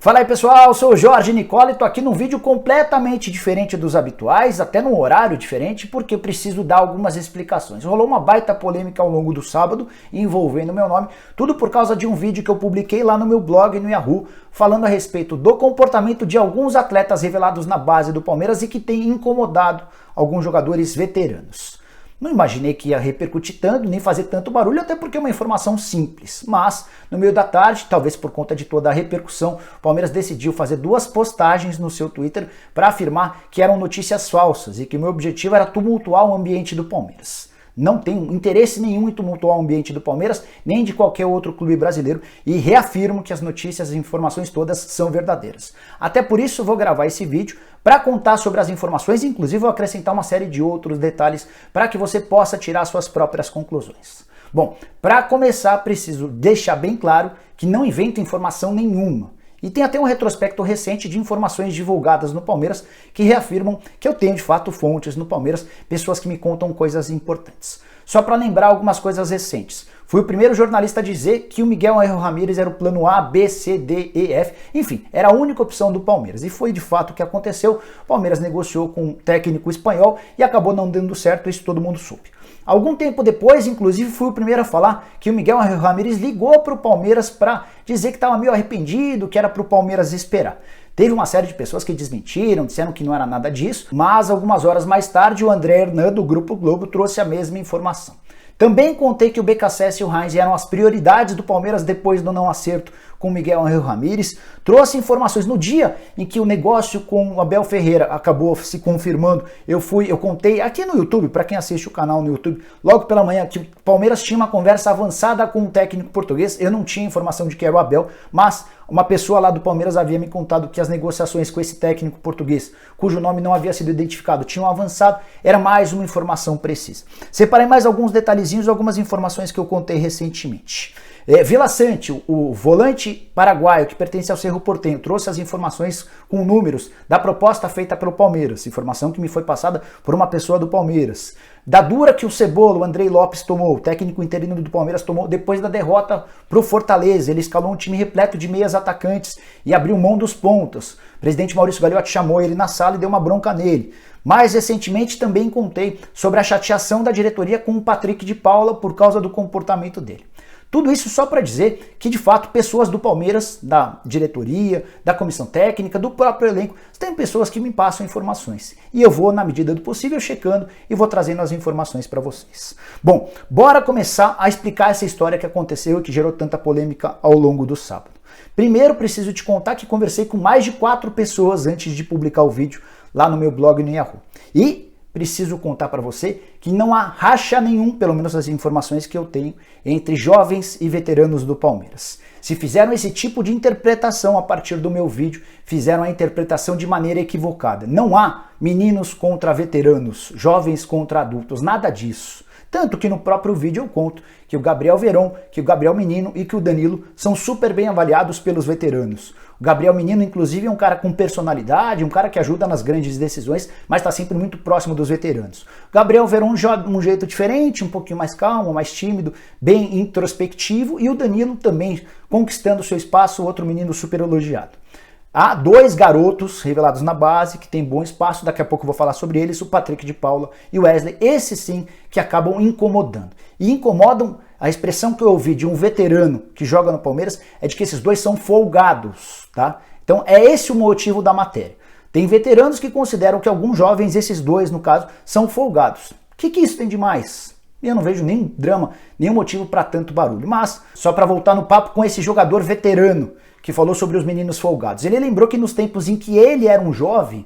Fala aí pessoal, eu sou o Jorge Nicola e tô aqui num vídeo completamente diferente dos habituais, até num horário diferente, porque eu preciso dar algumas explicações. Rolou uma baita polêmica ao longo do sábado envolvendo meu nome, tudo por causa de um vídeo que eu publiquei lá no meu blog no Yahoo, falando a respeito do comportamento de alguns atletas revelados na base do Palmeiras e que tem incomodado alguns jogadores veteranos. Não imaginei que ia repercutir tanto, nem fazer tanto barulho, até porque é uma informação simples. Mas, no meio da tarde, talvez por conta de toda a repercussão, o Palmeiras decidiu fazer duas postagens no seu Twitter para afirmar que eram notícias falsas e que o meu objetivo era tumultuar o ambiente do Palmeiras. Não tenho interesse nenhum em tumultuar o ambiente do Palmeiras, nem de qualquer outro clube brasileiro, e reafirmo que as notícias e informações todas são verdadeiras. Até por isso vou gravar esse vídeo para contar sobre as informações, inclusive vou acrescentar uma série de outros detalhes para que você possa tirar suas próprias conclusões. Bom, para começar preciso deixar bem claro que não invento informação nenhuma. E tem até um retrospecto recente de informações divulgadas no Palmeiras que reafirmam que eu tenho de fato fontes no Palmeiras, pessoas que me contam coisas importantes. Só para lembrar algumas coisas recentes. Fui o primeiro jornalista a dizer que o Miguel Ángel Ramírez era o plano A, B, C, D, E, F, enfim, era a única opção do Palmeiras. E foi de fato o que aconteceu. O Palmeiras negociou com um técnico espanhol e acabou não dando certo, isso todo mundo soube. Algum tempo depois, inclusive, fui o primeiro a falar que o Miguel Ángel Ramírez ligou para o Palmeiras para dizer que estava meio arrependido, que era para o Palmeiras esperar. Teve uma série de pessoas que desmentiram, disseram que não era nada disso, mas algumas horas mais tarde o André Hernan, do Grupo Globo, trouxe a mesma informação. Também contei que o BKSS e o Heinz eram as prioridades do Palmeiras depois do não acerto com o Miguel Ángel Ramírez. Trouxe informações no dia em que o negócio com o Abel Ferreira acabou se confirmando. Eu contei aqui no YouTube, para quem assiste o canal no YouTube, logo pela manhã, que o Palmeiras tinha uma conversa avançada com um técnico português. Eu não tinha informação de que era o Abel, mas uma pessoa lá do Palmeiras havia me contado que as negociações com esse técnico português, cujo nome não havia sido identificado, tinham avançado. Era mais uma informação precisa. Separei mais alguns detalhezinhos, algumas informações que eu contei recentemente. Vila Sante, o volante paraguaio que pertence ao Cerro Porteño, trouxe as informações com números da proposta feita pelo Palmeiras, informação que me foi passada por uma pessoa do Palmeiras. Da dura que o Cebola, o Andrei Lopes tomou, o técnico interino do Palmeiras tomou depois da derrota para o Fortaleza. Ele escalou um time repleto de meias atacantes e abriu mão dos pontas. O presidente Maurício Gagliotti chamou ele na sala e deu uma bronca nele. Mais recentemente também contei sobre a chateação da diretoria com o Patrick de Paula por causa do comportamento dele. Tudo isso só para dizer que, de fato, pessoas do Palmeiras, da diretoria, da comissão técnica, do próprio elenco, tem pessoas que me passam informações. E eu vou, na medida do possível, checando e vou trazendo as informações para vocês. Bom, bora começar a explicar essa história que aconteceu e que gerou tanta polêmica ao longo do sábado. Primeiro, preciso te contar que conversei com mais de 4 pessoas antes de publicar o vídeo lá no meu blog no Yahoo. E preciso contar para você que não há racha nenhum, pelo menos as informações que eu tenho, entre jovens e veteranos do Palmeiras. Se fizeram esse tipo de interpretação a partir do meu vídeo, fizeram a interpretação de maneira equivocada. Não há meninos contra veteranos, jovens contra adultos, nada disso. Tanto que no próprio vídeo eu conto que o Gabriel Veron, que o Gabriel Menino e que o Danilo são super bem avaliados pelos veteranos. O Gabriel Menino, inclusive, é um cara com personalidade, um cara que ajuda nas grandes decisões, mas está sempre muito próximo dos veteranos. O Gabriel Veron joga de um jeito diferente, um pouquinho mais calmo, mais tímido, bem introspectivo, e o Danilo também conquistando seu espaço, outro menino super elogiado. Há 2 garotos revelados na base que tem bom espaço, daqui a pouco eu vou falar sobre eles, o Patrick de Paula e o Wesley, esses sim que acabam incomodando. E incomodam, a expressão que eu ouvi de um veterano que joga no Palmeiras é de que esses dois são folgados, tá? Então é esse o motivo da matéria. Tem veteranos que consideram que alguns jovens, esses dois no caso, são folgados. O que isso tem de mais? Eu não vejo nenhum drama, nenhum motivo para tanto barulho. Mas, só para voltar no papo com esse jogador veterano, que falou sobre os meninos folgados. Ele lembrou que nos tempos em que ele era um jovem,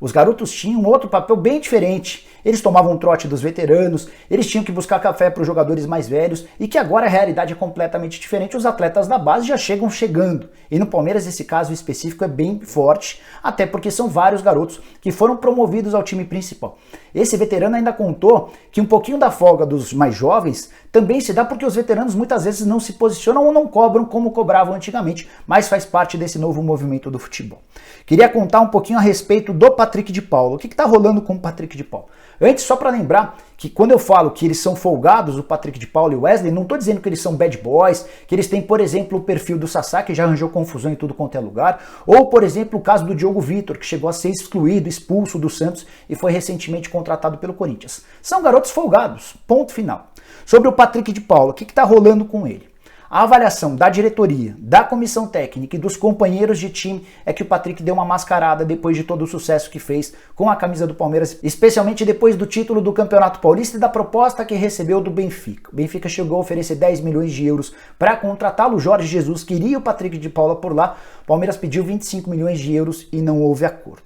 os garotos tinham um outro papel bem diferente. Eles tomavam um trote dos veteranos, eles tinham que buscar café para os jogadores mais velhos, e que agora a realidade é completamente diferente. Os atletas da base já chegam chegando. E no Palmeiras esse caso específico é bem forte, até porque são vários garotos que foram promovidos ao time principal. Esse veterano ainda contou que um pouquinho da folga dos mais jovens também se dá porque os veteranos muitas vezes não se posicionam ou não cobram como cobravam antigamente, mas faz parte desse novo movimento do futebol. Queria contar um pouquinho a respeito do Patrick de Paula. O que está rolando com o Patrick de Paula? Antes, só para lembrar que quando eu falo que eles são folgados, o Patrick de Paula e o Wesley, não estou dizendo que eles são bad boys, que eles têm, por exemplo, o perfil do Sassá, que já arranjou confusão em tudo quanto é lugar, ou, por exemplo, o caso do Diogo Vitor, que chegou a ser excluído, expulso do Santos e foi recentemente contratado pelo Corinthians. São garotos folgados, ponto final. Sobre o Patrick de Paula, o que está rolando com ele? A avaliação da diretoria, da comissão técnica e dos companheiros de time é que o Patrick deu uma mascarada depois de todo o sucesso que fez com a camisa do Palmeiras, especialmente depois do título do Campeonato Paulista e da proposta que recebeu do Benfica. O Benfica chegou a oferecer 10 milhões de euros para contratá-lo. O Jorge Jesus queria o Patrick de Paula por lá. O Palmeiras pediu 25 milhões de euros e não houve acordo.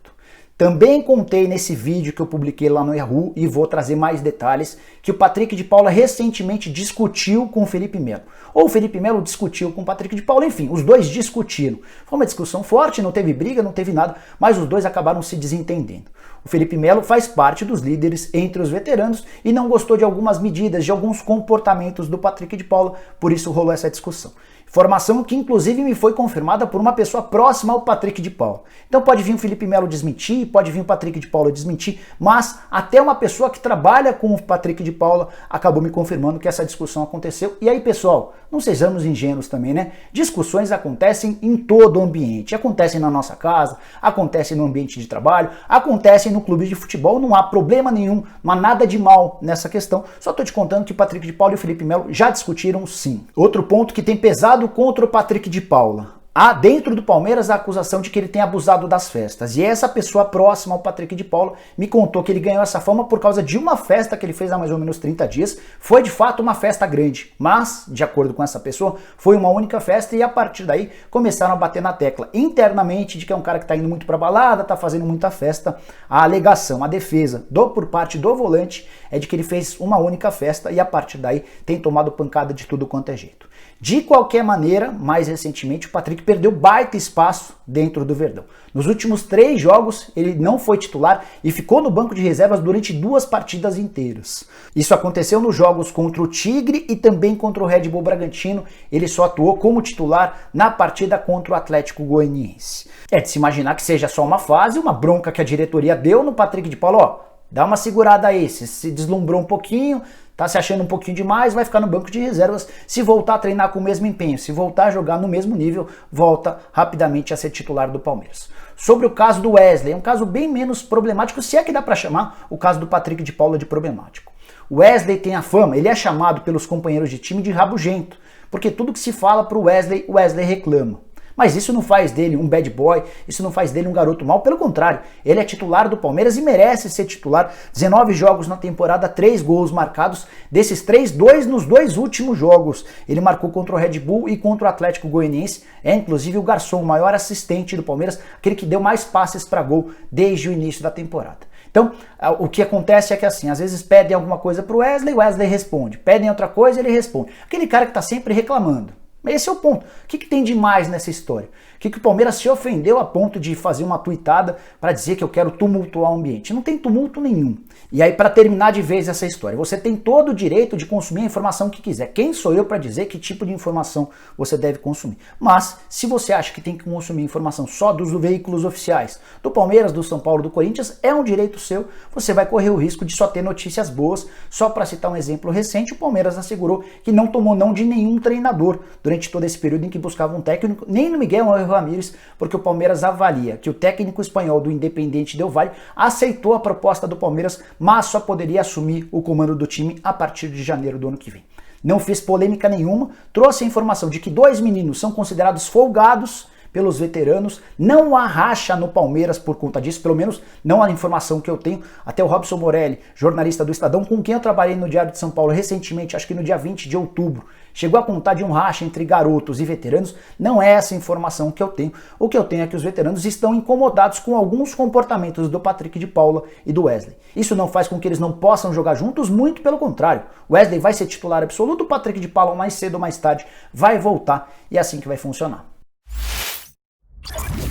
Também contei nesse vídeo que eu publiquei lá no Yahoo e vou trazer mais detalhes que o Patrick de Paula recentemente discutiu com o Felipe Melo. Ou o Felipe Melo discutiu com o Patrick de Paula, enfim, os dois discutiram. Foi uma discussão forte, não teve briga, não teve nada, mas os dois acabaram se desentendendo. O Felipe Melo faz parte dos líderes entre os veteranos e não gostou de algumas medidas, de alguns comportamentos do Patrick de Paula, por isso rolou essa discussão. Informação que inclusive me foi confirmada por uma pessoa próxima ao Patrick de Paula. Então pode vir o Felipe Melo desmentir, pode vir o Patrick de Paula desmentir, mas até uma pessoa que trabalha com o Patrick de Paula acabou me confirmando que essa discussão aconteceu. E aí, pessoal, não sejamos ingênuos também, né? Discussões acontecem em todo o ambiente. Acontecem na nossa casa, acontecem no ambiente de trabalho, acontecem no clube de futebol, não há problema nenhum, não há nada de mal nessa questão. Só estou te contando que o Patrick de Paula e o Felipe Melo já discutiram sim. Outro ponto que tem pesado contra o Patrick de Paula. Há dentro do Palmeiras a acusação de que ele tem abusado das festas. E essa pessoa próxima ao Patrick de Paula me contou que ele ganhou essa fama por causa de uma festa que ele fez há mais ou menos 30 dias. Foi de fato uma festa grande, mas, de acordo com essa pessoa, foi uma única festa e a partir daí começaram a bater na tecla internamente de que é um cara que está indo muito pra balada, está fazendo muita festa. A alegação, a defesa por parte do volante é de que ele fez uma única festa e a partir daí tem tomado pancada de tudo quanto é jeito. De qualquer maneira, mais recentemente, o Patrick perdeu baita espaço dentro do Verdão. Nos últimos 3 jogos, ele não foi titular e ficou no banco de reservas durante 2 partidas inteiras. Isso aconteceu nos jogos contra o Tigre e também contra o Red Bull Bragantino. Ele só atuou como titular na partida contra o Atlético Goianiense. É de se imaginar que seja só uma fase, uma bronca que a diretoria deu no Patrick de Paula, ó, dá uma segurada aí, se deslumbrou um pouquinho, tá se achando um pouquinho demais, vai ficar no banco de reservas. Se voltar a treinar com o mesmo empenho, se voltar a jogar no mesmo nível, volta rapidamente a ser titular do Palmeiras. Sobre o caso do Wesley, é um caso bem menos problemático, se é que dá para chamar o caso do Patrick de Paula de problemático. O Wesley tem a fama, ele é chamado pelos companheiros de time de rabugento, porque tudo que se fala pro Wesley, o Wesley reclama. Mas isso não faz dele um bad boy, isso não faz dele um garoto mau, pelo contrário, ele é titular do Palmeiras e merece ser titular. 19 jogos na temporada, 3 gols marcados, desses 3, 2 nos 2 últimos jogos. Ele marcou contra o Red Bull e contra o Atlético Goianiense, é inclusive o garçom, o maior assistente do Palmeiras, aquele que deu mais passes para gol desde o início da temporada. Então, o que acontece é que assim, às vezes pedem alguma coisa pro Wesley, o Wesley responde, pedem outra coisa, ele responde. Aquele cara que tá sempre reclamando. Esse é o ponto. O que tem de mais nessa história? O que o Palmeiras se ofendeu a ponto de fazer uma tuitada para dizer que eu quero tumultuar o ambiente? Não tem tumulto nenhum. E aí, para terminar de vez essa história, você tem todo o direito de consumir a informação que quiser. Quem sou eu para dizer que tipo de informação você deve consumir? Mas, se você acha que tem que consumir informação só dos veículos oficiais, do Palmeiras, do São Paulo, do Corinthians, é um direito seu, você vai correr o risco de só ter notícias boas. Só para citar um exemplo recente, o Palmeiras assegurou que não tomou não de nenhum treinador durante todo esse período em que buscava um técnico, nem no Miguel Ramírez, porque o Palmeiras avalia que o técnico espanhol do Independiente Del Valle aceitou a proposta do Palmeiras, mas só poderia assumir o comando do time a partir de janeiro do ano que vem. Não fez polêmica nenhuma, trouxe a informação de que 2 meninos são considerados folgados pelos veteranos, não há racha no Palmeiras por conta disso, pelo menos não a informação que eu tenho. Até o Robson Morelli, jornalista do Estadão, com quem eu trabalhei no Diário de São Paulo recentemente, acho que no dia 20 de outubro, chegou a contar de um racha entre garotos e veteranos. Não é essa informação que eu tenho. O que eu tenho é que os veteranos estão incomodados com alguns comportamentos do Patrick de Paula e do Wesley. Isso não faz com que eles não possam jogar juntos, muito pelo contrário. O Wesley vai ser titular absoluto, o Patrick de Paula mais cedo ou mais tarde vai voltar e é assim que vai funcionar.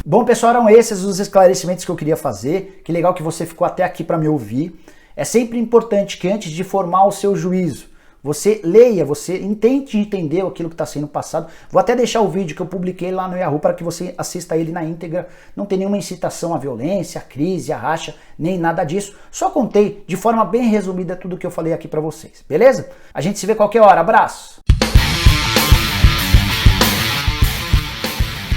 Bom, pessoal, eram esses os esclarecimentos que eu queria fazer. Que legal que você ficou até aqui para me ouvir. É sempre importante que antes de formar o seu juízo, você leia, você tente entender aquilo que está sendo passado. Vou até deixar o vídeo que eu publiquei lá no Yahoo para que você assista ele na íntegra. Não tem nenhuma incitação à violência, à crise, à racha, nem nada disso. Só contei de forma bem resumida tudo que eu falei aqui para vocês, beleza? A gente se vê qualquer hora. Abraço!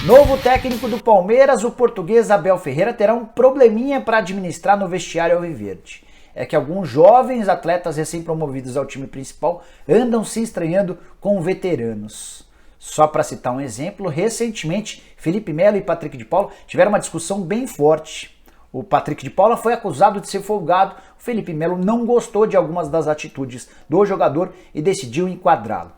Novo técnico do Palmeiras, o português Abel Ferreira, terá um probleminha para administrar no vestiário alviverde. É que alguns jovens atletas recém-promovidos ao time principal andam se estranhando com veteranos. Só para citar um exemplo, recentemente Felipe Melo e Patrick de Paula tiveram uma discussão bem forte. O Patrick de Paula foi acusado de ser folgado, o Felipe Melo não gostou de algumas das atitudes do jogador e decidiu enquadrá-lo.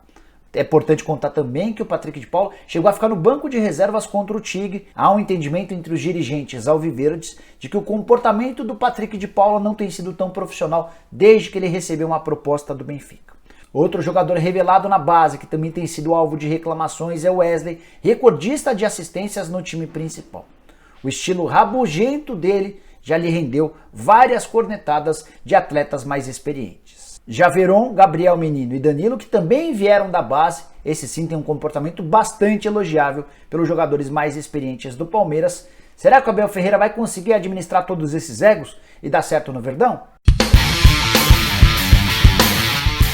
É importante contar também que o Patrick de Paula chegou a ficar no banco de reservas contra o Tigre. Há um entendimento entre os dirigentes alviverdes de que o comportamento do Patrick de Paula não tem sido tão profissional desde que ele recebeu uma proposta do Benfica. Outro jogador revelado na base que também tem sido alvo de reclamações é o Wesley, recordista de assistências no time principal. O estilo rabugento dele já lhe rendeu várias cornetadas de atletas mais experientes. Já Veron, Gabriel Menino e Danilo, que também vieram da base, esse sim tem um comportamento bastante elogiável pelos jogadores mais experientes do Palmeiras. Será que o Abel Ferreira vai conseguir administrar todos esses egos e dar certo no Verdão?